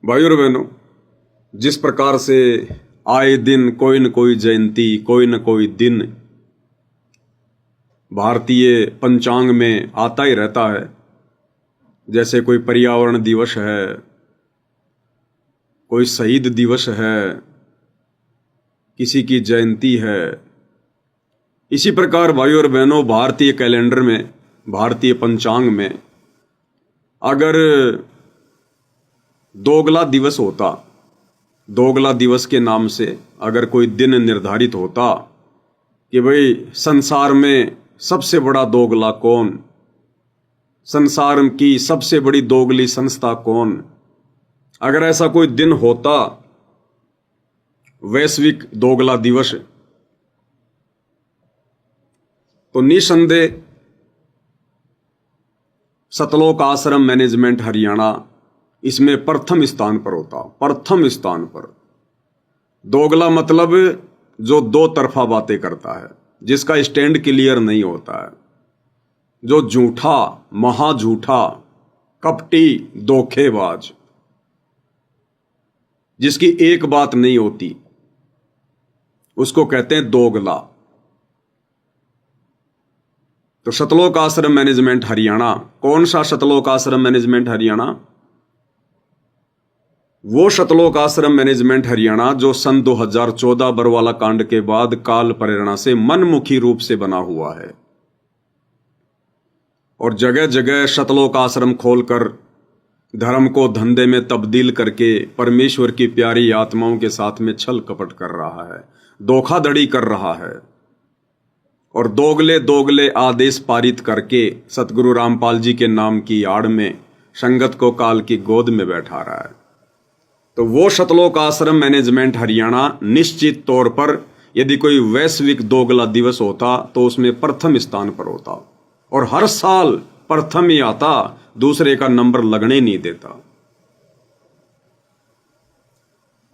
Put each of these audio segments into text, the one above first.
भाइयों और बहनों, जिस प्रकार से आए दिन कोई न कोई जयंती, कोई न कोई दिन भारतीय पंचांग में आता ही रहता है। जैसे कोई पर्यावरण दिवस है, कोई शहीद दिवस है, किसी की जयंती है। इसी प्रकार भाइयों और बहनों, भारतीय कैलेंडर में, भारतीय पंचांग में अगर दोगला दिवस होता, दोगला दिवस के नाम से अगर कोई दिन निर्धारित होता कि भाई संसार में सबसे बड़ा दोगला कौन, संसार की सबसे बड़ी दोगली संस्था कौन, अगर ऐसा कोई दिन होता, वैश्विक दोगला दिवस, तो निसंदेह सतलोक आश्रम मैनेजमेंट हरियाणा इसमें प्रथम स्थान पर होता। प्रथम स्थान पर। दोगला मतलब जो दो तरफा बातें करता है, जिसका स्टैंड क्लियर नहीं होता है, जो झूठा, महाझूठा, कपटी, धोखेबाज, जिसकी एक बात नहीं होती, उसको कहते हैं दोगला। तो सतलोक आश्रम मैनेजमेंट हरियाणा, कौन सा सतलोक आश्रम मैनेजमेंट हरियाणा? वो सतलोक आश्रम मैनेजमेंट हरियाणा जो सन 2014 बरवाला कांड के बाद काल प्रेरणा से मनमुखी रूप से बना हुआ है और जगह जगह सतलोक आश्रम खोलकर धर्म को धंधे में तब्दील करके परमेश्वर की प्यारी आत्माओं के साथ में छल कपट कर रहा है, धोखाधड़ी कर रहा है और दोगले दोगले आदेश पारित करके सतगुरु रामपाल जी के नाम की आड़ में संगत को काल की गोद में बैठा रहा है। तो वो सतलोक आश्रम मैनेजमेंट हरियाणा निश्चित तौर पर यदि कोई वैश्विक दोगला दिवस होता तो उसमें प्रथम स्थान पर होता और हर साल प्रथम ही आता, दूसरे का नंबर लगने नहीं देता।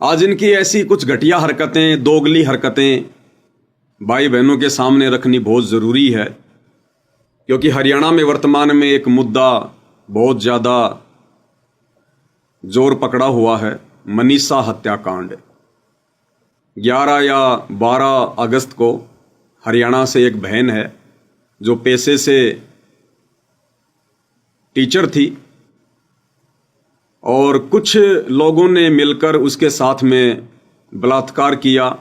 आज इनकी ऐसी कुछ घटिया हरकतें, दोगली हरकतें भाई बहनों के सामने रखनी बहुत जरूरी है, क्योंकि हरियाणा में वर्तमान में एक मुद्दा बहुत ज्यादा जोर पकड़ा हुआ है, मनीषा हत्याकांड। 11 या 12 अगस्त को हरियाणा से एक बहन है जो पेशे से टीचर थी और कुछ लोगों ने मिलकर उसके साथ में बलात्कार किया,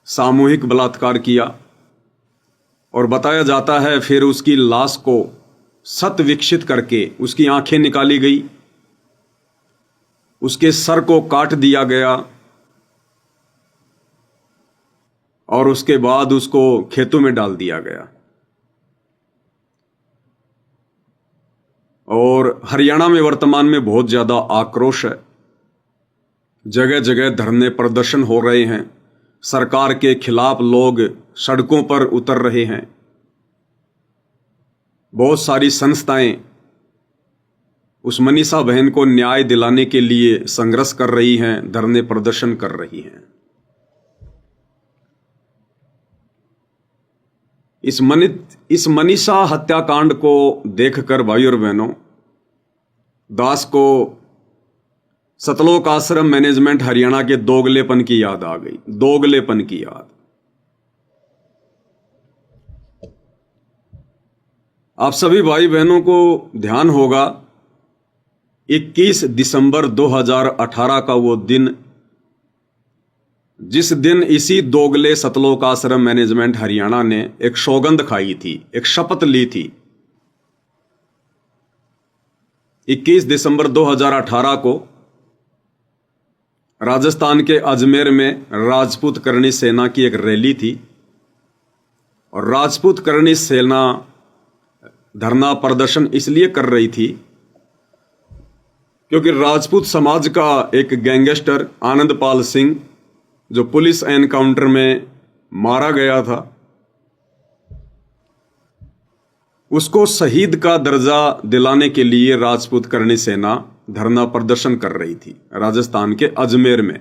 सामूहिक बलात्कार किया और बताया जाता है फिर उसकी लाश को सत विकसित करके उसकी आंखें निकाली गई, उसके सर को काट दिया गया और उसके बाद उसको खेतों में डाल दिया गया। और हरियाणा में वर्तमान में बहुत ज्यादा आक्रोश है, जगह जगह धरने प्रदर्शन हो रहे हैं, सरकार के खिलाफ लोग सड़कों पर उतर रहे हैं, बहुत सारी संस्थाएं उस मनीषा बहन को न्याय दिलाने के लिए संघर्ष कर रही हैं, धरने प्रदर्शन कर रही हैं। इस मनीषा हत्याकांड को देखकर भाई और बहनों, दास को सतलोक आश्रम मैनेजमेंट हरियाणा के दोगलेपन की याद आ गई, दोगलेपन की याद। आप सभी भाई बहनों को ध्यान होगा 21 दिसंबर 2018 का वो दिन, जिस दिन इसी दोगले सतलोक आश्रम मैनेजमेंट हरियाणा ने एक सौगंध खाई थी, एक शपथ ली थी। 21 दिसंबर 2018 को राजस्थान के अजमेर में राजपूत करणी सेना की एक रैली थी और राजपूत करणी सेना धरना प्रदर्शन इसलिए कर रही थी क्योंकि राजपूत समाज का एक गैंगस्टर आनंदपाल सिंह जो पुलिस एनकाउंटर में मारा गया था, उसको शहीद का दर्जा दिलाने के लिए राजपूत करणी सेना धरना प्रदर्शन कर रही थी राजस्थान के अजमेर में।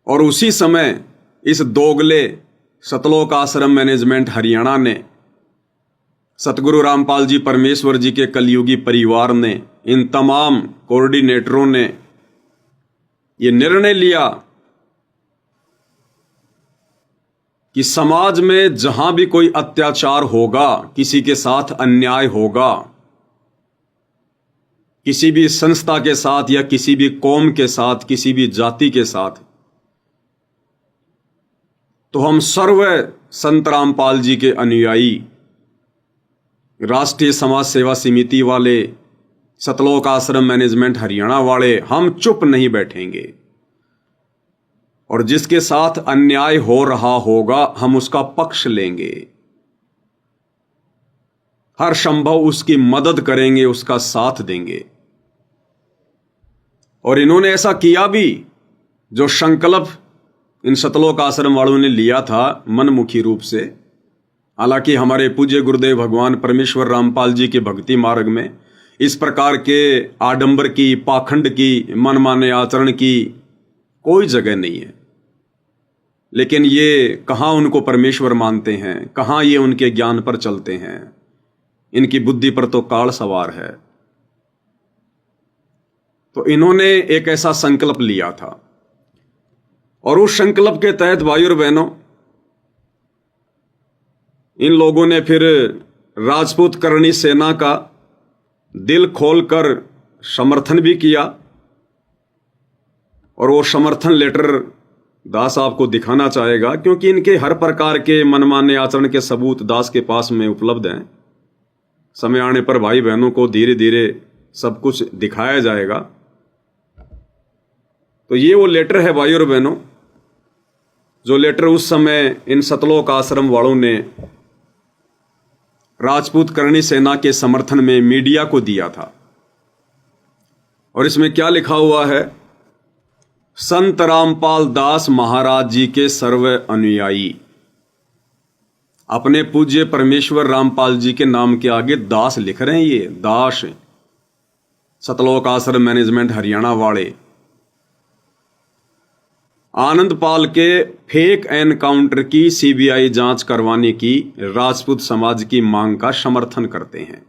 और उसी समय इस दोगले सतलोक आश्रम मैनेजमेंट हरियाणा ने सतगुरु रामपाल जी परमेश्वर जी के कलयुगी परिवार ने, इन तमाम कोऑर्डिनेटरों ने ये निर्णय लिया कि समाज में जहां भी कोई अत्याचार होगा, किसी के साथ अन्याय होगा, किसी भी संस्था के साथ या किसी भी कौम के साथ, किसी भी जाति के साथ, तो हम सर्व संत रामपाल जी के अनुयायी, राष्ट्रीय समाज सेवा समिति वाले, सतलोक आश्रम मैनेजमेंट हरियाणा वाले, हम चुप नहीं बैठेंगे और जिसके साथ अन्याय हो रहा होगा हम उसका पक्ष लेंगे, हर संभव उसकी मदद करेंगे, उसका साथ देंगे। और इन्होंने ऐसा किया भी। जो संकल्प इन सतलोक आश्रम वालों ने लिया था मनमुखी रूप से, हालांकि हमारे पूज्य गुरुदेव भगवान परमेश्वर रामपाल जी के भक्ति मार्ग में इस प्रकार के आडंबर की, पाखंड की, मनमाने आचरण की कोई जगह नहीं है। लेकिन ये कहाँ उनको परमेश्वर मानते हैं, कहाँ ये उनके ज्ञान पर चलते हैं, इनकी बुद्धि पर तो काल सवार है। तो इन्होंने एक ऐसा संकल्प लिया था और उस संकल्प के तहत भाइयों और बहनों, इन लोगों ने फिर राजपूत करणी सेना का दिल खोलकर समर्थन भी किया और वो समर्थन लेटर दास आपको दिखाना चाहेगा, क्योंकि इनके हर प्रकार के मनमाने आचरण के सबूत दास के पास में उपलब्ध हैं। समय आने पर भाई बहनों को धीरे धीरे सब कुछ दिखाया जाएगा। तो ये वो लेटर है भाई और बहनों, जो लेटर उस समय इन सतलोक आश्रम वालों ने राजपूत करणी सेना के समर्थन में मीडिया को दिया था। और इसमें क्या लिखा हुआ है? संत रामपाल दास महाराज जी के सर्व अनुयायी। अपने पूज्य परमेश्वर रामपाल जी के नाम के आगे दास लिख रहे हैं। ये दास सतलोक आश्रम मैनेजमेंट हरियाणा वाले आनंदपाल के फेक एनकाउंटर की सीबीआई जांच करवाने की राजपूत समाज की मांग का समर्थन करते हैं।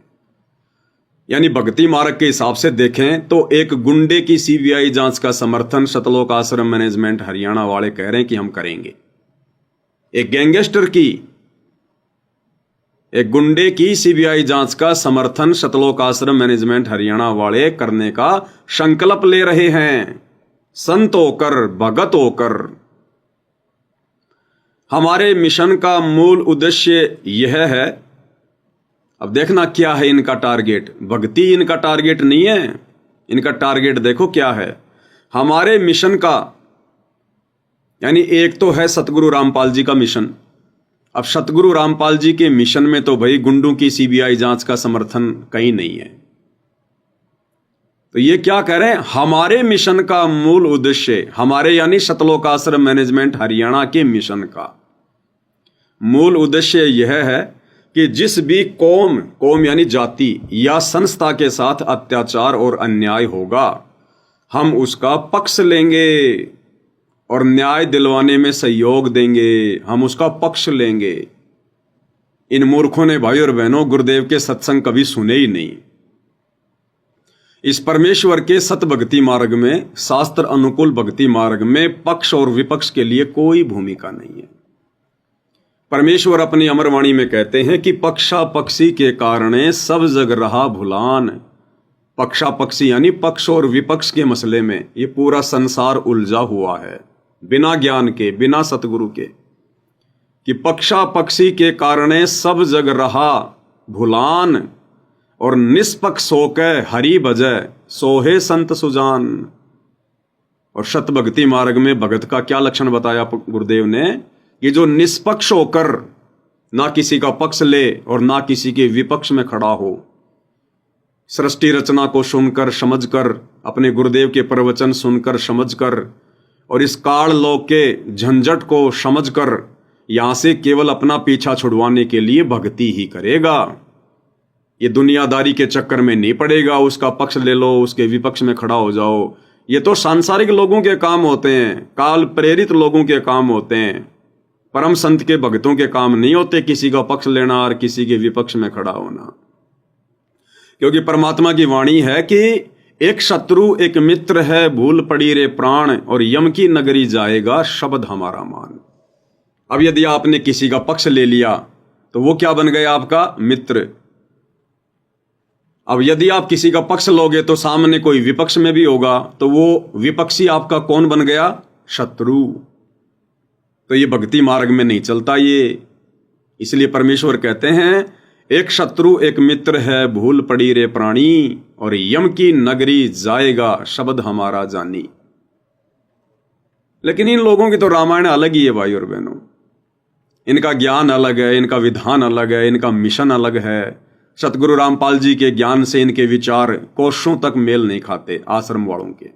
यानी भक्ति मार्ग के हिसाब से देखें तो एक गुंडे की सीबीआई जांच का समर्थन सतलोक आश्रम मैनेजमेंट हरियाणा वाले कह रहे हैं कि हम करेंगे। एक गैंगस्टर की, एक गुंडे की सीबीआई जांच का समर्थन सतलोक आश्रम मैनेजमेंट हरियाणा वाले करने का संकल्प ले रहे हैं। संत होकर, भगत होकर। हमारे मिशन का मूल उद्देश्य यह है, अब देखना क्या है इनका टारगेट। भक्ति इनका टारगेट नहीं है, इनका टारगेट देखो क्या है। हमारे मिशन का, यानी एक तो है सतगुरु रामपाल जी का मिशन। अब सतगुरु रामपाल जी के मिशन में तो भाई गुंडों की सीबीआई जांच का समर्थन कहीं नहीं है। तो ये क्या कह रहे हैं? हमारे मिशन का मूल उद्देश्य, हमारे यानी सतलोक आश्रम मैनेजमेंट हरियाणा के मिशन का मूल उद्देश्य यह है कि जिस भी कौम यानी जाति या संस्था के साथ अत्याचार और अन्याय होगा, हम उसका पक्ष लेंगे और न्याय दिलवाने में सहयोग देंगे, हम उसका पक्ष लेंगे। इन मूर्खों ने भाई और बहनों गुरुदेव के सत्संग कभी सुने ही नहीं। इस परमेश्वर के सत भक्ति मार्ग में, शास्त्र अनुकूल भक्ति मार्ग में पक्ष और विपक्ष के लिए कोई भूमिका नहीं है। परमेश्वर अपनी अमरवाणी में कहते हैं कि पक्षा पक्षी के कारणे सब जग रहा भुलान। पक्षा पक्षी यानी पक्ष और विपक्ष के मसले में ये पूरा संसार उलझा हुआ है, बिना ज्ञान के, बिना सतगुरु के। कि पक्षा पक्षी के कारणे सब जग रहा भुलान और निष्पक्ष होकर हरि भजय सोहे संत सुजान। और सत भक्ति मार्ग में भगत का क्या लक्षण बताया गुरुदेव ने? कि जो निष्पक्ष होकर ना किसी का पक्ष ले और ना किसी के विपक्ष में खड़ा हो, सृष्टि रचना को सुनकर समझकर, अपने गुरुदेव के प्रवचन सुनकर समझकर और इस काल लोक के झंझट को समझकर यहां से केवल अपना पीछा छुड़वाने के लिए भक्ति ही करेगा। ये दुनियादारी के चक्कर में नहीं पड़ेगा, उसका पक्ष ले लो, उसके विपक्ष में खड़ा हो जाओ। ये तो सांसारिक लोगों के काम होते हैं, काल प्रेरित लोगों के काम होते हैं। परम संत के भक्तों के काम नहीं होते किसी का पक्ष लेना और किसी के विपक्ष में खड़ा होना, क्योंकि परमात्मा की वाणी है कि एक शत्रु एक मित्र है, भूल पड़ी रे प्राण, और यम की नगरी जाएगा शब्द हमारा मान। अब यदि आपने किसी का पक्ष ले लिया तो वो क्या बन गया? आपका मित्र। अब यदि आप किसी का पक्ष लोगे तो सामने कोई विपक्ष में भी होगा, तो वो विपक्षी आपका कौन बन गया? शत्रु। तो ये भक्ति मार्ग में नहीं चलता ये। इसलिए परमेश्वर कहते हैं एक शत्रु एक मित्र है, भूल पड़ी रे प्राणी, और यम की नगरी जाएगा शब्द हमारा जानी। लेकिन इन लोगों की तो रामायण अलग ही है भाई और बहनों। इनका ज्ञान अलग है, इनका विधान अलग है, इनका मिशन अलग है। सतगुरु रामपाल जी के ज्ञान से इनके विचार कोसों तक मेल नहीं खाते आश्रम वालों के।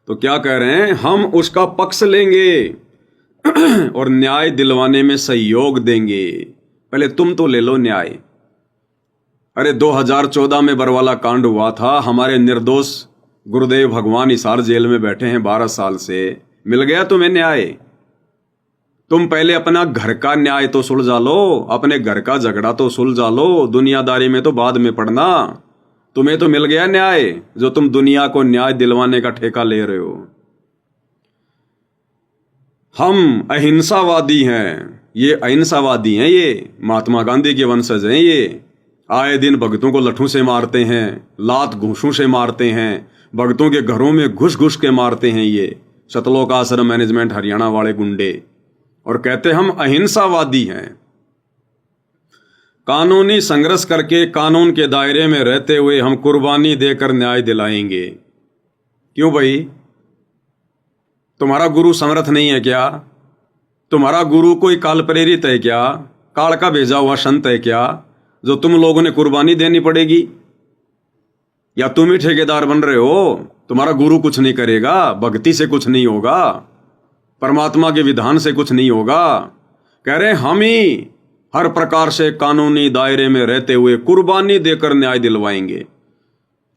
तो क्या कह रहे हैं? हम उसका पक्ष लेंगे और न्याय दिलवाने में सहयोग देंगे। पहले तुम तो ले लो न्याय। अरे 2014 में बरवाला कांड हुआ था, हमारे निर्दोष गुरुदेव भगवान हिसार जेल में बैठे हैं 12 साल से। मिल गया तुम्हें न्याय? तुम पहले अपना घर का न्याय तो सुलझा लो, अपने घर का झगड़ा तो सुलझा लो, दुनियादारी में तो बाद में पड़ना। तुम्हें तो मिल गया न्याय, जो तुम दुनिया को न्याय दिलवाने का ठेका ले रहे हो। हम अहिंसावादी हैं, ये अहिंसावादी हैं, ये महात्मा गांधी के वंशज हैं। ये आए दिन भक्तों को लठों से मारते हैं, लात घूंसों से मारते हैं, भक्तों के घरों में घुस घुस के मारते हैं ये सतलोक आश्रम मैनेजमेंट हरियाणा वाले गुंडे, और कहते हम अहिंसावादी हैं। कानूनी संघर्ष करके कानून के दायरे में रहते हुए हम कुर्बानी देकर न्याय दिलाएंगे। क्यों भाई? तुम्हारा गुरु समर्थ नहीं है क्या? तुम्हारा गुरु कोई काल प्रेरित है क्या? काल का भेजा हुआ संत है क्या, जो तुम लोगों ने कुर्बानी देनी पड़ेगी? या तुम ही ठेकेदार बन रहे हो? तुम्हारा गुरु कुछ नहीं करेगा, भक्ति से कुछ नहीं होगा, परमात्मा के विधान से कुछ नहीं होगा। कह रहे हम ही हर प्रकार से कानूनी दायरे में रहते हुए कुर्बानी देकर न्याय दिलवाएंगे।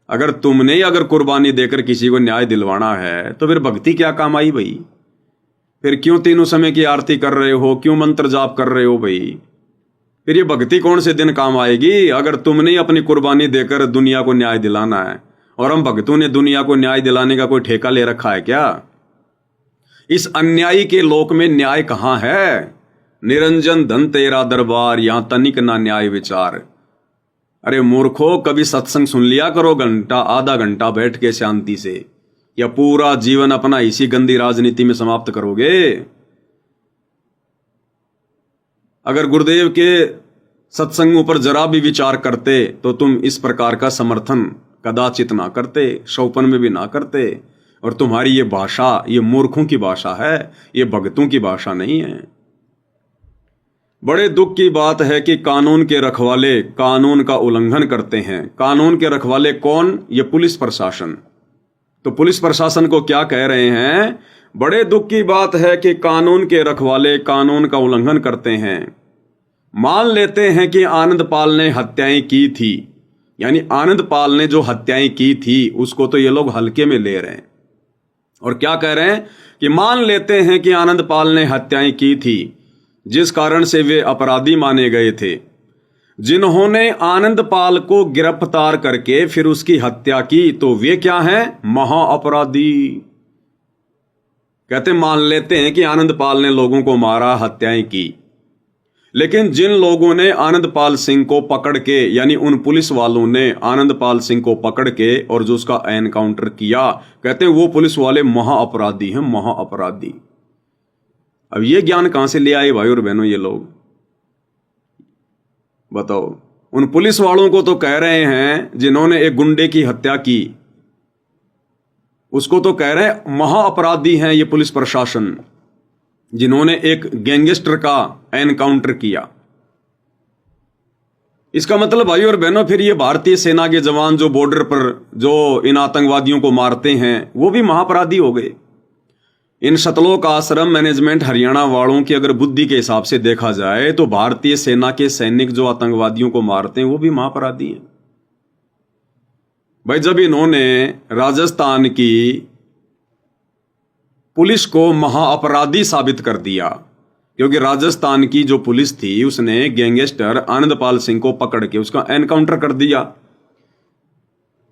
अगर तुमने अगर कुर्बानी देकर किसी को न्याय दिलवाना है तो फिर भक्ति क्या काम आई भाई? फिर क्यों तीनों समय की आरती कर रहे हो? क्यों मंत्र जाप कर रहे हो भाई? फिर ये भक्ति कौन से दिन काम आएगी अगर तुमने अपनी कुर्बानी देकर दुनिया को न्याय दिलाना है? और हम भक्तों ने दुनिया को न्याय दिलाने का कोई ठेका ले रखा है क्या? इस अन्यायी के लोक में न्याय कहां है? निरंजन धन तेरा दरबार, यहां तनिक ना न्याय विचार। अरे मूर्खो, कभी सत्संग सुन लिया करो, घंटा आधा घंटा बैठ के शांति से, या पूरा जीवन अपना इसी गंदी राजनीति में समाप्त करोगे? अगर गुरुदेव के सत्संगों पर जरा भी विचार करते तो तुम इस प्रकार का समर्थन कदाचित ना करते, शौपन में भी ना करते। और तुम्हारी ये भाषा ये मूर्खों की भाषा है, ये भगतों की भाषा नहीं है। बड़े दुख की बात है कि कानून के रखवाले कानून का उल्लंघन करते हैं। कानून के रखवाले कौन? ये पुलिस प्रशासन। तो पुलिस प्रशासन को क्या कह रहे हैं? बड़े दुख की बात है कि कानून के रखवाले कानून का उल्लंघन करते हैं। मान लेते हैं कि आनंद पाल ने हत्याएं की थी, यानी आनंद पाल ने जो हत्याएं की थी उसको तो ये लोग हल्के में ले रहे हैं। और क्या कह रहे हैं कि मान लेते हैं कि आनंद पाल ने हत्याएं की थी, जिस कारण से वे अपराधी माने गए थे। जिन्होंने आनंद पाल को गिरफ्तार करके फिर उसकी हत्या की तो वे क्या हैं? महाअपराधी। कहते मान लेते हैं कि आनंद पाल ने लोगों को मारा, हत्याएं की, लेकिन जिन लोगों ने आनंद पाल सिंह को पकड़ के, यानी उन पुलिस वालों ने आनंद पाल सिंह को पकड़ के और जो उसका एनकाउंटर किया, कहते हैं वो पुलिस वाले महाअपराधी हैं, महाअपराधी। अब ये ज्ञान कहां से ले आए भाई और बहनों ये लोग? बताओ। उन पुलिस वालों को तो कह रहे हैं जिन्होंने एक गुंडे की हत्या की, उसको तो कह रहे हैं महाअपराधी हैं ये पुलिस प्रशासन, जिन्होंने एक गैंगस्टर का एनकाउंटर किया। इसका मतलब भाई और बहनों फिर ये भारतीय सेना के जवान जो बॉर्डर पर जो इन आतंकवादियों को मारते हैं वो भी महाअपराधी हो गए। इन सतलोक आश्रम मैनेजमेंट हरियाणा वालों की अगर बुद्धि के हिसाब से देखा जाए तो भारतीय सेना के सैनिक जो आतंकवादियों को मारते हैं वो भी महाअपराधी हैं। भाई जब इन्होंने राजस्थान की पुलिस को महाअपराधी साबित कर दिया क्योंकि राजस्थान की जो पुलिस थी उसने गैंगस्टर आनंदपाल सिंह को पकड़ के उसका एनकाउंटर कर दिया।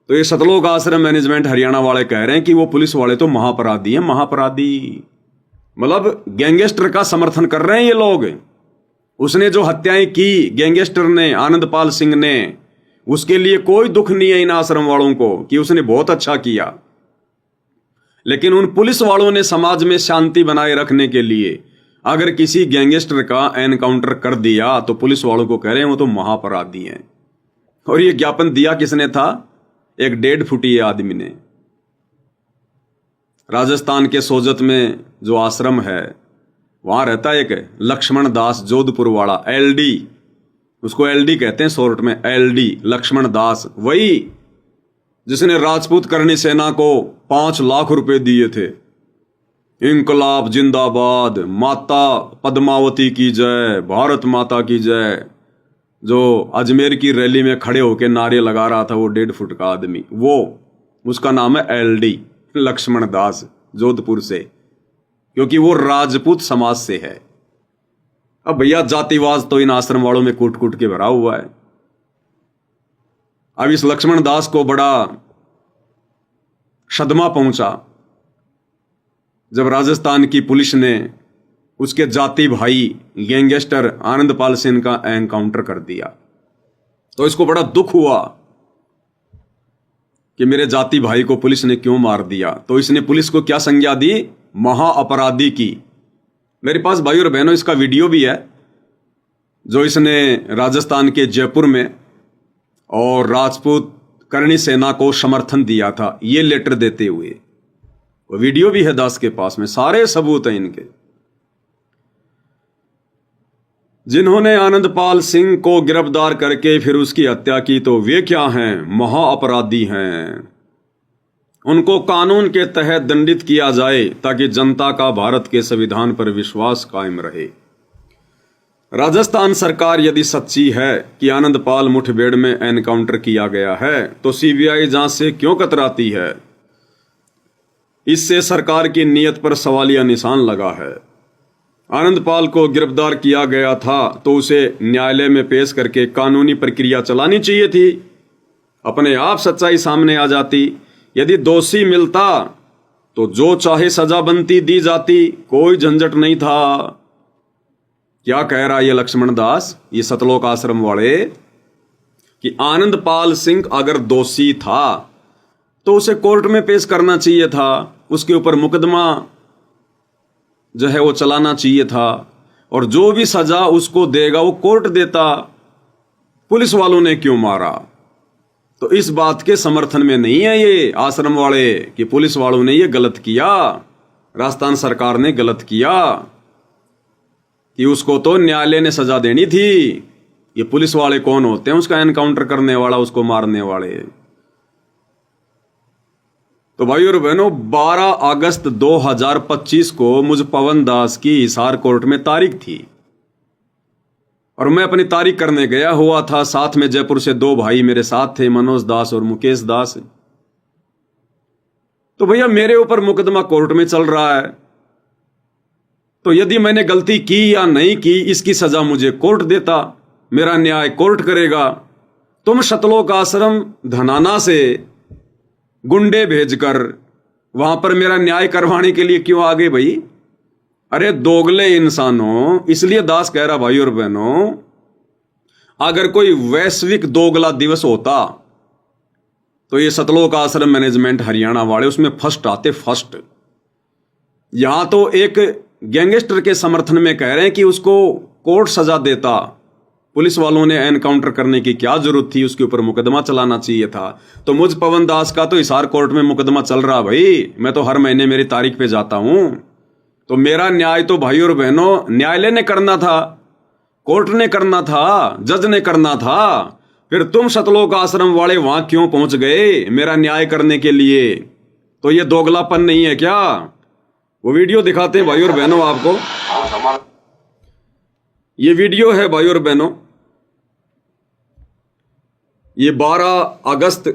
तो ये सतलोक आश्रम मैनेजमेंट हरियाणा वाले कह रहे हैं कि वो पुलिस वाले तो महापराधी हैं, महापराधी। मतलब गैंगस्टर का समर्थन कर रहे हैं ये लोग। उसने जो हत्याएं की गैंगस्टर ने, आनंदपाल सिंह ने, उसके लिए कोई दुख नहीं है इन आश्रम वालों को कि उसने बहुत अच्छा किया। लेकिन उन पुलिस वालों ने समाज में शांति बनाए रखने के लिए अगर किसी गैंगस्टर का एनकाउंटर कर दिया तो पुलिस वालों को कह रहे हैं वो तो महापराधी हैं। और ये ज्ञापन दिया किसने था? एक 1.5 फुटी आदमी ने। राजस्थान के सोजत में जो आश्रम है वहां रहता है एक लक्ष्मण दास जोधपुर वाला, एलडी, उसको एलडी कहते हैं शॉर्ट में, एलडी लक्ष्मण दास, वही जिसने राजपूत करणी सेना को 5 लाख रुपए दिए थे। इंकलाब जिंदाबाद, माता पद्मावती की जय, भारत माता की जय, जो अजमेर की रैली में खड़े होकर नारे लगा रहा था वो 1.5 फुट का आदमी, वो उसका नाम है एलडी लक्ष्मण दास जोधपुर से, क्योंकि वो राजपूत समाज से है। अब भैया जातिवाद तो इन आश्रम वालों में कूट कूट के भरा हुआ है। अब इस लक्ष्मण दास को बड़ा सदमा पहुंचा जब राजस्थान की पुलिस ने उसके जाति भाई गैंगस्टर आनंदपाल सिंह का एनकाउंटर कर दिया। तो इसको बड़ा दुख हुआ कि मेरे जाति भाई को पुलिस ने क्यों मार दिया। तो इसने पुलिस को क्या संज्ञा दी? महाअपराधी की। मेरे पास भाई और बहनों इसका वीडियो भी है जो इसने राजस्थान के जयपुर में और राजपूत करणी सेना को समर्थन दिया था, ये लेटर देते हुए। वो वीडियो भी है दास के पास में, सारे सबूत हैं इनके। जिन्होंने आनंदपाल सिंह को गिरफ्तार करके फिर उसकी हत्या की तो वे क्या हैं? महाअपराधी हैं। उनको कानून के तहत दंडित किया जाए ताकि जनता का भारत के संविधान पर विश्वास कायम रहे। राजस्थान सरकार यदि सच्ची है कि आनंदपाल मुठभेड़ में एनकाउंटर किया गया है तो सीबीआई जांच से क्यों कतराती है? इससे सरकार की नीयत पर सवालिया निशान लगा है। आनंदपाल को गिरफ्तार किया गया था तो उसे न्यायालय में पेश करके कानूनी प्रक्रिया चलानी चाहिए थी, अपने आप सच्चाई सामने आ जाती। यदि दोषी मिलता तो जो चाहे सजा बनती, दी जाती, कोई झंझट नहीं था। क्या कह रहा है ये लक्ष्मण दास, ये सतलोक आश्रम वाले, कि आनंदपाल सिंह अगर दोषी था तो उसे कोर्ट में पेश करना चाहिए था, उसके ऊपर मुकदमा जो है वो चलाना चाहिए था, और जो भी सजा उसको देगा वो कोर्ट देता। पुलिस वालों ने क्यों मारा? तो इस बात के समर्थन में नहीं है ये आश्रम वाले कि पुलिस वालों ने ये गलत किया, राजस्थान सरकार ने गलत किया, कि उसको तो न्यायालय ने सजा देनी थी। ये पुलिस वाले कौन होते हैं? उसका एनकाउंटर करने वाला, उसको मारने वाले। तो भाई और बहनों, 12 अगस्त 2025 को मुझ पवन दास की हिसार कोर्ट में तारीख थी और मैं अपनी तारीख करने गया हुआ था। साथ में जयपुर से 2 भाई मेरे साथ थे, मनोज दास और मुकेश दास। तो भैया मेरे ऊपर मुकदमा कोर्ट में चल रहा है, तो यदि मैंने गलती की या नहीं की इसकी सजा मुझे कोर्ट देता, मेरा न्याय कोर्ट करेगा। तुम सतलोक आश्रम धनाना से गुंडे भेजकर वहां पर मेरा न्याय करवाने के लिए क्यों आ गए भाई? अरे दोगले इंसानों, इसलिए दास कह रहा भाई और बहनों, अगर कोई वैश्विक दोगला दिवस होता तो ये सतलोक आश्रम मैनेजमेंट हरियाणा वाले उसमें फर्स्ट आते, फर्स्ट। यहां तो एक गैंगस्टर के समर्थन में कह रहे हैं कि उसको कोर्ट सजा देता, पुलिस वालों ने एनकाउंटर करने की क्या जरूरत थी, उसके ऊपर मुकदमा चलाना चाहिए था। तो मुझ पवन दास का तो हिसार कोर्ट में मुकदमा चल रहा भाई, मैं तो हर महीने मेरी तारीख पे जाता हूं। तो मेरा न्याय तो भाई और बहनों न्यायालय ने करना था, कोर्ट ने करना था, जज ने करना था। फिर तुम सतलोक आश्रम वाले वहां क्यों पहुंच गए मेरा न्याय करने के लिए? तो ये दोगलापन नहीं है क्या? वो वीडियो दिखाते हैं भाई और बहनों आपको। ये वीडियो है भाई और बहनों, ये 12 अगस्त,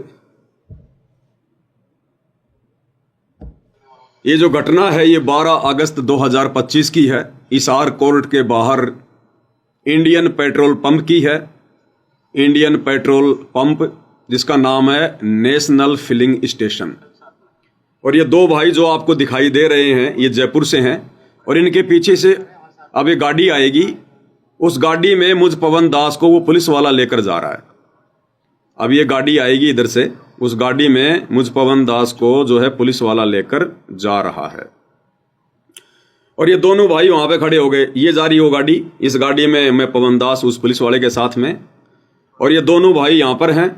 ये जो घटना है ये 12 अगस्त 2025 की है। हिसार कोर्ट के बाहर इंडियन पेट्रोल पंप की है। इंडियन पेट्रोल पंप जिसका नाम है नेशनल फिलिंग स्टेशन। और ये दो भाई जो आपको दिखाई दे रहे हैं ये जयपुर से हैं और इनके पीछे से अब ये गाड़ी आएगी। उस गाड़ी में मुझ पवन दास को वो पुलिस वाला लेकर जा रहा है। अब ये गाड़ी आएगी इधर से, उस गाड़ी में मुझ पवन दास को जो है पुलिस वाला लेकर जा रहा है। और ये दोनों भाई वहां पे खड़े हो गए। ये जा रही वो गाड़ी, इस गाड़ी में मैं पवन दास उस पुलिस वाले के साथ में, और ये दोनों भाई यहां पर हैं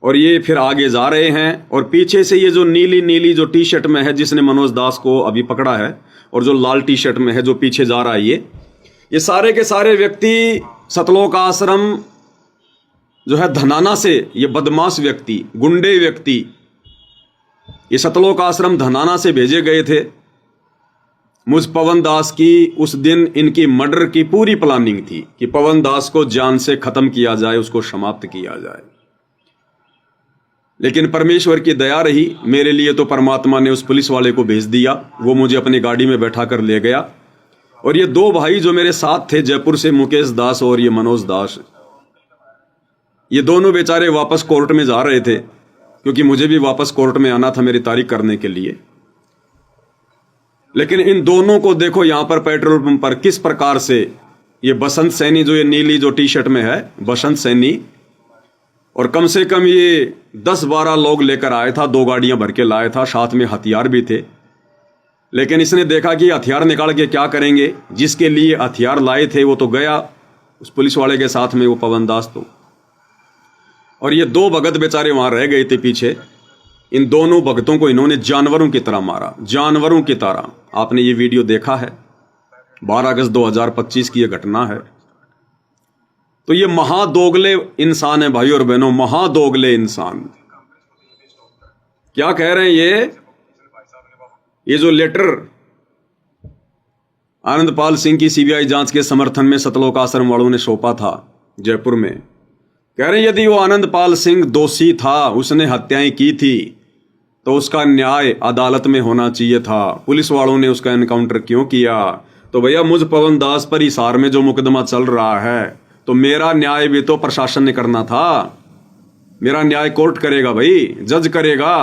और ये फिर आगे जा रहे हैं। और पीछे से ये जो नीली नीली जो टी शर्ट में है जिसने मनोज दास को अभी पकड़ा है, और जो लाल टी शर्ट में है जो पीछे जा रहा है, ये सारे के सारे व्यक्ति सतलोक आश्रम जो है धनाना से, ये बदमाश व्यक्ति, गुंडे व्यक्ति, ये सतलोक आश्रम धनाना से भेजे गए थे। मुझ पवन दास की उस दिन इनकी मर्डर की पूरी प्लानिंग थी कि पवन दास को जान से खत्म किया जाए, उसको समाप्त किया जाए। लेकिन परमेश्वर की दया रही मेरे लिए, तो परमात्मा ने उस पुलिस वाले को भेज दिया। वो मुझे अपनी गाड़ी में बैठा कर ले गया। और ये दो भाई जो मेरे साथ थे जयपुर से, मुकेश दास और ये मनोज दास, ये दोनों बेचारे वापस कोर्ट में जा रहे थे क्योंकि मुझे भी वापस कोर्ट में आना था मेरी तारीख करने के लिए। लेकिन इन दोनों को देखो यहां पर पेट्रोल पंप पर किस प्रकार से ये बसंत सैनी, जो ये नीली जो टी शर्ट में है बसंत सैनी, और कम से कम ये 10-12 लोग लेकर आया था, 2 गाड़ियां भर के लाया था, साथ में हथियार भी थे। लेकिन इसने देखा कि हथियार निकाल के क्या करेंगे, जिसके लिए हथियार लाए थे वो तो गया उस पुलिस वाले के साथ में, वो पवन दास तो। और ये 2 भगत बेचारे वहां रह गए थे पीछे। इन दोनों भगतों को इन्होंने जानवरों की तरह मारा, जानवरों की तरह। आपने ये वीडियो देखा है, 12 अगस्त 2025 की यह घटना है। तो ये महादोगले इंसान है भाई और बहनों, महादोगले इंसान। क्या कह रहे हैं ये जो लेटर आनंदपाल सिंह की सीबीआई जांच के समर्थन में सतलोक आश्रम वालों ने सौंपा था जयपुर में, कह रहे हैं यदि वो आनंदपाल सिंह दोषी था, उसने हत्याएं की थी, तो उसका न्याय अदालत में होना चाहिए था। पुलिस वालों ने उसका एनकाउंटर क्यों किया? तो भैया मुझ पवन दास पर हिसार में जो मुकदमा चल रहा है, तो मेरा न्याय भी तो प्रशासन ने करना था। मेरा न्याय कोर्ट करेगा भाई, जज करेगा।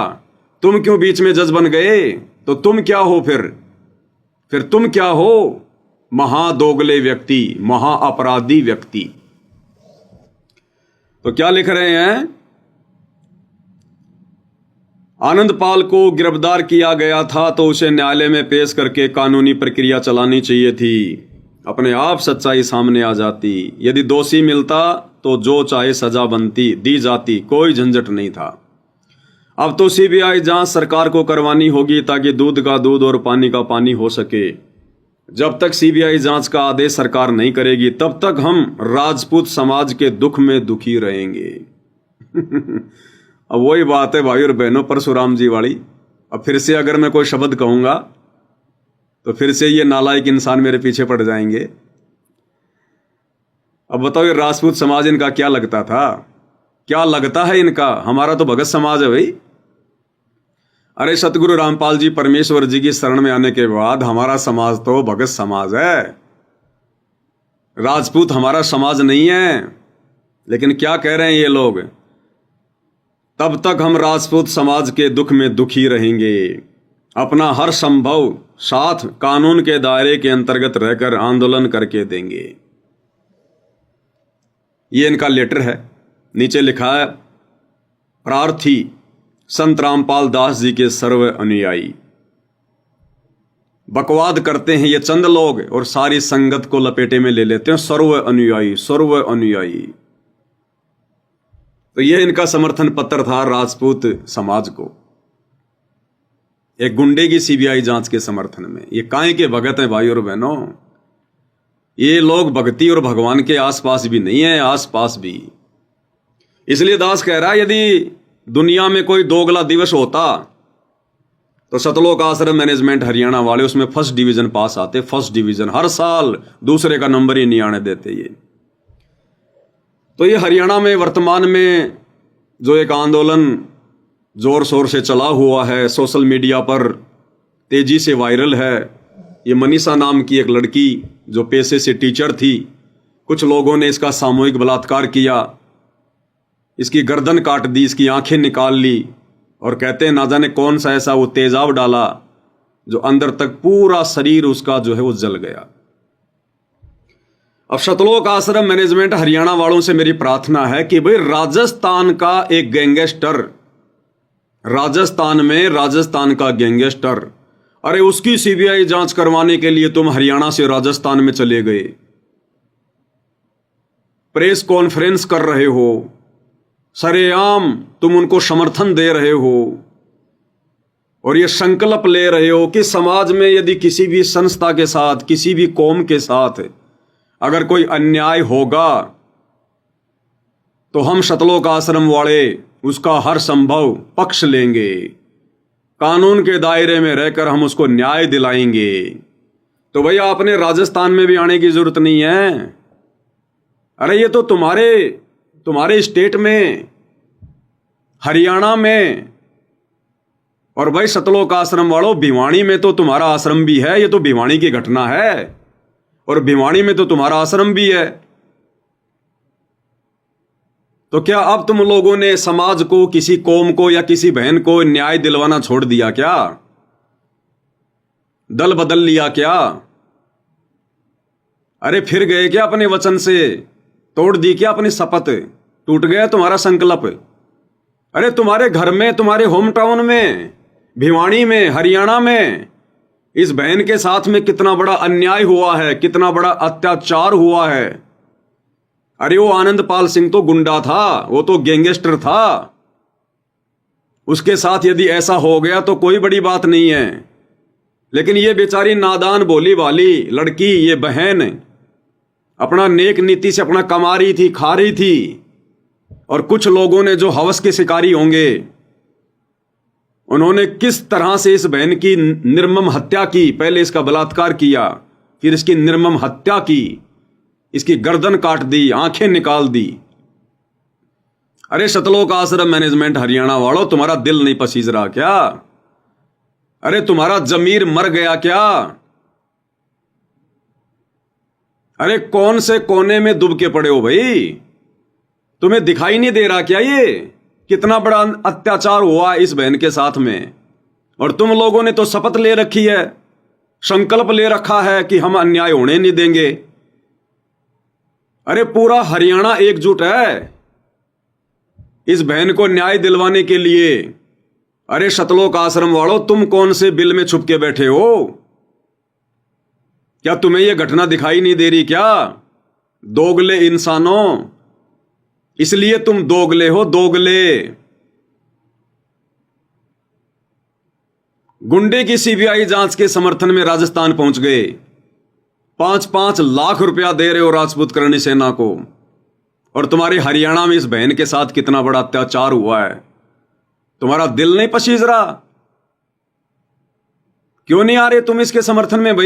तुम क्यों बीच में जज बन गए? तो तुम क्या हो फिर तुम क्या हो? महादोगले व्यक्ति, महाअपराधी व्यक्ति। तो क्या लिख रहे हैं? आनंदपाल को गिरफ्तार किया गया था तो उसे न्यायालय में पेश करके कानूनी प्रक्रिया चलानी चाहिए थी। अपने आप सच्चाई सामने आ जाती। यदि दोषी मिलता तो जो चाहे सजा बनती, दी जाती, कोई झंझट नहीं था। अब तो सीबीआई जांच सरकार को करवानी होगी ताकि दूध का दूध और पानी का पानी हो सके। जब तक सीबीआई जांच का आदेश सरकार नहीं करेगी तब तक हम राजपूत समाज के दुख में दुखी रहेंगे। अब वही बात है भाई और बहनों, परशुराम जी वाली। अब फिर से अगर मैं कोई शब्द कहूंगा तो फिर से ये नालायक इंसान मेरे पीछे पड़ जाएंगे। अब बताओ ये राजपूत समाज इनका क्या लगता था? क्या लगता है इनका? हमारा तो भगत समाज है भाई। अरे सतगुरु रामपाल जी परमेश्वर जी की शरण में आने के बाद हमारा समाज तो भगत समाज है, राजपूत हमारा समाज नहीं है। लेकिन क्या कह रहे हैं ये लोग? तब तक हम राजपूत समाज के दुख में दुखी रहेंगे। अपना हर संभव साथ कानून के दायरे के अंतर्गत रहकर आंदोलन करके देंगे। ये इनका लेटर है। नीचे लिखा है, प्रार्थी संत रामपाल दास जी के सर्व अनुयायी। बकवाद करते हैं ये चंद लोग और सारी संगत को लपेटे में ले लेते हैं। सर्व अनुयायी, सर्व अनुयायी। तो यह इनका समर्थन पत्र था राजपूत समाज को, एक गुंडे की सीबीआई जांच के समर्थन में। ये काहे के भगत हैं भाई और बहनों? ये लोग भक्ति और भगवान के आसपास भी नहीं है, आसपास भी। इसलिए दास कह रहा है यदि दुनिया में कोई दोगला दिवस होता तो सतलोक आश्रम मैनेजमेंट हरियाणा वाले उसमें फर्स्ट डिवीजन पास आते। फर्स्ट डिवीजन हर साल, दूसरे का नंबर ही नहीं आने देते ये। तो ये हरियाणा में वर्तमान में जो एक आंदोलन जोर शोर से चला हुआ है, सोशल मीडिया पर तेजी से वायरल है, ये मनीषा नाम की एक लड़की जो पेशे से टीचर थी, कुछ लोगों ने इसका सामूहिक बलात्कार किया, इसकी गर्दन काट दी, इसकी आंखें निकाल ली और कहते हैं ना जाने कौन सा ऐसा वो तेजाब डाला जो अंदर तक पूरा शरीर उसका जो है वो जल गया। अब सतलोक आश्रम मैनेजमेंट हरियाणा वालों से मेरी प्रार्थना है कि भाई राजस्थान का एक गैंगस्टर, राजस्थान का गैंगस्टर, अरे उसकी सीबीआई जांच करवाने के लिए तुम हरियाणा से राजस्थान में चले गए, प्रेस कॉन्फ्रेंस कर रहे हो, सरेआम तुम उनको समर्थन दे रहे हो और ये संकल्प ले रहे हो कि समाज में यदि किसी भी संस्था के साथ, किसी भी कौम के साथ अगर कोई अन्याय होगा तो हम सतलोक आश्रम वाले उसका हर संभव पक्ष लेंगे, कानून के दायरे में रहकर हम उसको न्याय दिलाएंगे। तो भैया आपने राजस्थान में भी आने की जरूरत नहीं है। अरे ये तो तुम्हारे स्टेट में, हरियाणा में, और भाई सतलोक आश्रम वालों भिवानी में तो तुम्हारा आश्रम भी है। ये तो भिवानी की घटना है और भिवानी में तो तुम्हारा आश्रम भी है। तो क्या अब तुम लोगों ने समाज को, किसी कौम को या किसी बहन को न्याय दिलवाना छोड़ दिया क्या? दल बदल लिया क्या? अरे फिर गए क्या अपने वचन से? तोड़ दी क्या अपनी शपथ? टूट गया तुम्हारा संकल्प? अरे तुम्हारे घर में, तुम्हारे होम टाउन में, भिवानी में, हरियाणा में इस बहन के साथ में कितना बड़ा अन्याय हुआ है, कितना बड़ा अत्याचार हुआ है। अरे वो आनंदपाल सिंह तो गुंडा था, वो तो गैंगस्टर था। उसके साथ यदि ऐसा हो गया तो कोई बड़ी बात नहीं है, लेकिन ये बेचारी नादान भोली वाली लड़की, ये बहन अपना नेक नीति से अपना कमा रही थी, खा रही थी, और कुछ लोगों ने जो हवस के शिकारी होंगे उन्होंने किस तरह से इस बहन की निर्मम हत्या की। पहले इसका बलात्कार किया, फिर इसकी निर्मम हत्या की, इसकी गर्दन काट दी, आंखें निकाल दी। अरे सतलोक आश्रम मैनेजमेंट हरियाणा वालों, तुम्हारा दिल नहीं पसीज रहा क्या? अरे तुम्हारा जमीर मर गया क्या? अरे कौन से कोने में दुब के पड़े हो भाई? तुम्हें दिखाई नहीं दे रहा क्या ये कितना बड़ा अत्याचार हुआ इस बहन के साथ में? और तुम लोगों ने तो शपथ ले रखी है, संकल्प ले रखा है कि हम अन्याय होने नहीं देंगे। अरे पूरा हरियाणा एकजुट है इस बहन को न्याय दिलवाने के लिए। अरे सतलोक आश्रम वालों, तुम कौन से बिल में छुप के बैठे हो? क्या तुम्हें यह घटना दिखाई नहीं दे रही क्या? दोगले इंसानों, इसलिए तुम दोगले हो, दोगले। गुंडे की सीबीआई जांच के समर्थन में राजस्थान पहुंच गए, 5-5 लाख रुपया दे रहे हो राजपूत करणी सेना को, और तुम्हारे हरियाणा में इस बहन के साथ कितना बड़ा अत्याचार हुआ है। तुम्हारा दिल नहीं पसीज रहा? क्यों नहीं आ रहे तुम इसके समर्थन में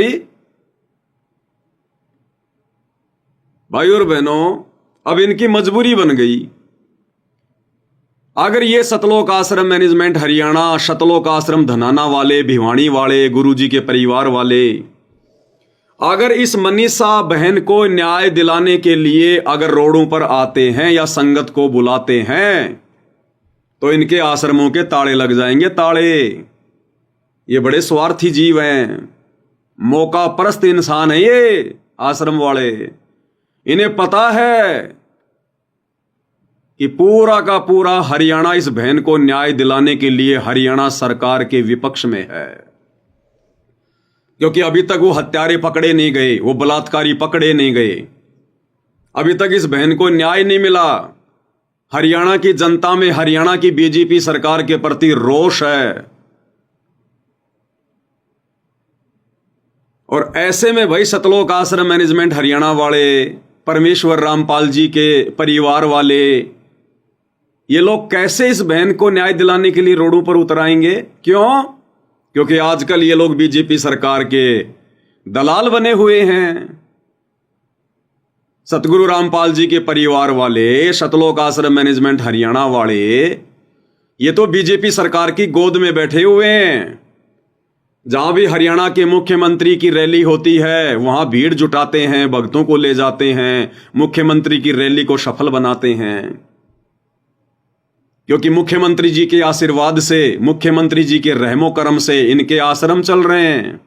भाई और बहनों? अब इनकी मजबूरी बन गई। अगर ये सतलोक आश्रम मैनेजमेंट हरियाणा, सतलोक आश्रम धनाना वाले, भिवानी वाले, गुरुजी के परिवार वाले अगर इस मनीषा बहन को न्याय दिलाने के लिए अगर रोडों पर आते हैं या संगत को बुलाते हैं तो इनके आश्रमों के ताले लग जाएंगे, ताले। ये बड़े स्वार्थी जीव हैं, मौका परस्त इंसान है ये आश्रम वाले। इन्हें पता है कि पूरा का पूरा हरियाणा इस बहन को न्याय दिलाने के लिए हरियाणा सरकार के विपक्ष में है, क्योंकि अभी तक वो हत्यारे पकड़े नहीं गए, वो बलात्कारी पकड़े नहीं गए, अभी तक इस बहन को न्याय नहीं मिला। हरियाणा की जनता में हरियाणा की बीजेपी सरकार के प्रति रोष है, और ऐसे में भाई सतलोक आश्रम मैनेजमेंट हरियाणा वाले, परमेश्वर रामपाल जी के परिवार वाले, ये लोग कैसे इस बहन को न्याय दिलाने के लिए रोडों पर उतर आएंगे? क्यों? क्योंकि आजकल ये लोग बीजेपी सरकार के दलाल बने हुए हैं। सतगुरु रामपाल जी के परिवार वाले, सतलोक आश्रम मैनेजमेंट हरियाणा वाले, ये तो बीजेपी सरकार की गोद में बैठे हुए हैं। जहां भी हरियाणा के मुख्यमंत्री की रैली होती है वहां भीड़ जुटाते हैं, भक्तों को ले जाते हैं, मुख्यमंत्री की रैली को सफल बनाते हैं, क्योंकि मुख्यमंत्री जी के आशीर्वाद से, मुख्यमंत्री जी के रहमो करम से इनके आश्रम चल रहे हैं,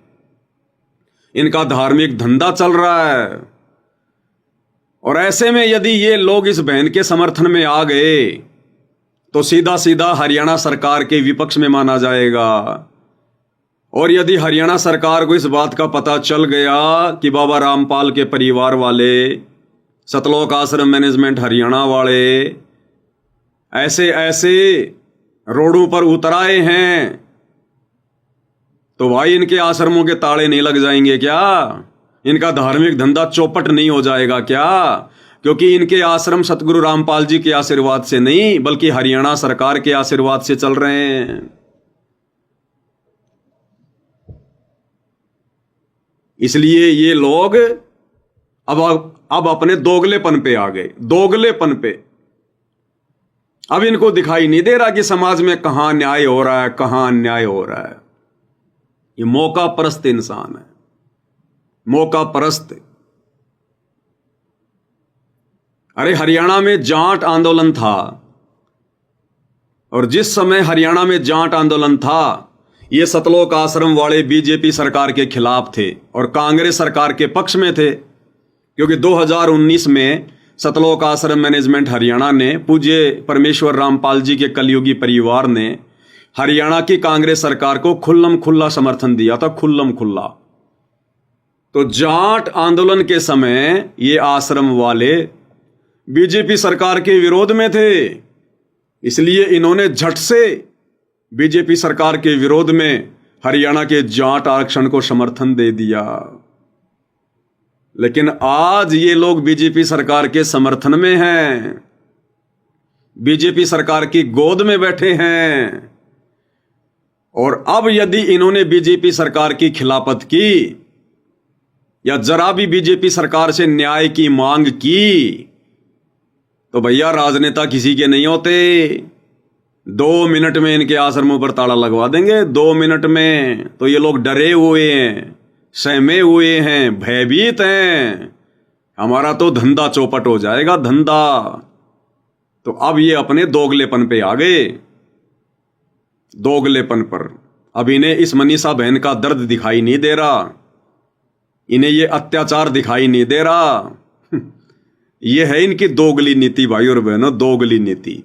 इनका धार्मिक धंधा चल रहा है। और ऐसे में यदि ये लोग इस बहन के समर्थन में आ गए तो सीधा सीधा हरियाणा सरकार के विपक्ष में माना जाएगा। और यदि हरियाणा सरकार को इस बात का पता चल गया कि बाबा रामपाल के परिवार वाले, सतलोक आश्रम मैनेजमेंट हरियाणा वाले ऐसे ऐसे रोडों पर उतर आए हैं, तो भाई इनके आश्रमों के ताले नहीं लग जाएंगे क्या? इनका धार्मिक धंधा चौपट नहीं हो जाएगा क्या? क्योंकि इनके आश्रम सतगुरु रामपाल जी के आशीर्वाद से नहीं बल्कि हरियाणा सरकार के आशीर्वाद से चल रहे हैं। इसलिए ये लोग अब अपने दोगलेपन पे आ गए, दोगलेपन पे। अब इनको दिखाई नहीं दे रहा कि समाज में कहां न्याय हो रहा है, कहां अन्याय हो रहा है। ये मौका परस्त इंसान है, मौका परस्त। अरे हरियाणा में जाट आंदोलन था, और जिस समय हरियाणा में जाट आंदोलन था ये सतलोक आश्रम वाले बीजेपी सरकार के खिलाफ थे और कांग्रेस सरकार के पक्ष में थे, क्योंकि 2019 में सतलोक आश्रम मैनेजमेंट हरियाणा ने, पूज्य परमेश्वर रामपाल जी के कलयुगी परिवार ने हरियाणा की कांग्रेस सरकार को खुल्लम खुल्ला समर्थन दिया था, खुल्लम खुल्ला। तो जाट आंदोलन के समय ये आश्रम वाले बीजेपी सरकार के विरोध में थे, इसलिए इन्होंने झट से बीजेपी सरकार के विरोध में हरियाणा के जाट आरक्षण को समर्थन दे दिया। लेकिन आज ये लोग बीजेपी सरकार के समर्थन में हैं, बीजेपी सरकार की गोद में बैठे हैं। और अब यदि इन्होंने बीजेपी सरकार की खिलाफत की या जरा भी बीजेपी सरकार से न्याय की मांग की तो भैया राजनेता किसी के नहीं होते। 2 मिनट में इनके आश्रमों पर ताला लगवा देंगे, 2 मिनट में। तो ये लोग डरे हुए हैं, सहमे हुए हैं, भयभीत हैं, हमारा तो धंधा चौपट हो जाएगा, धंधा। तो अब ये अपने दोगलेपन पे आ गए, दोगलेपन पर। अब इन्हें इस मनीषा बहन का दर्द दिखाई नहीं दे रहा, इन्हें ये अत्याचार दिखाई नहीं दे रहा। ये है इनकी दोगली नीति भाई और बहनों, दोगली नीति।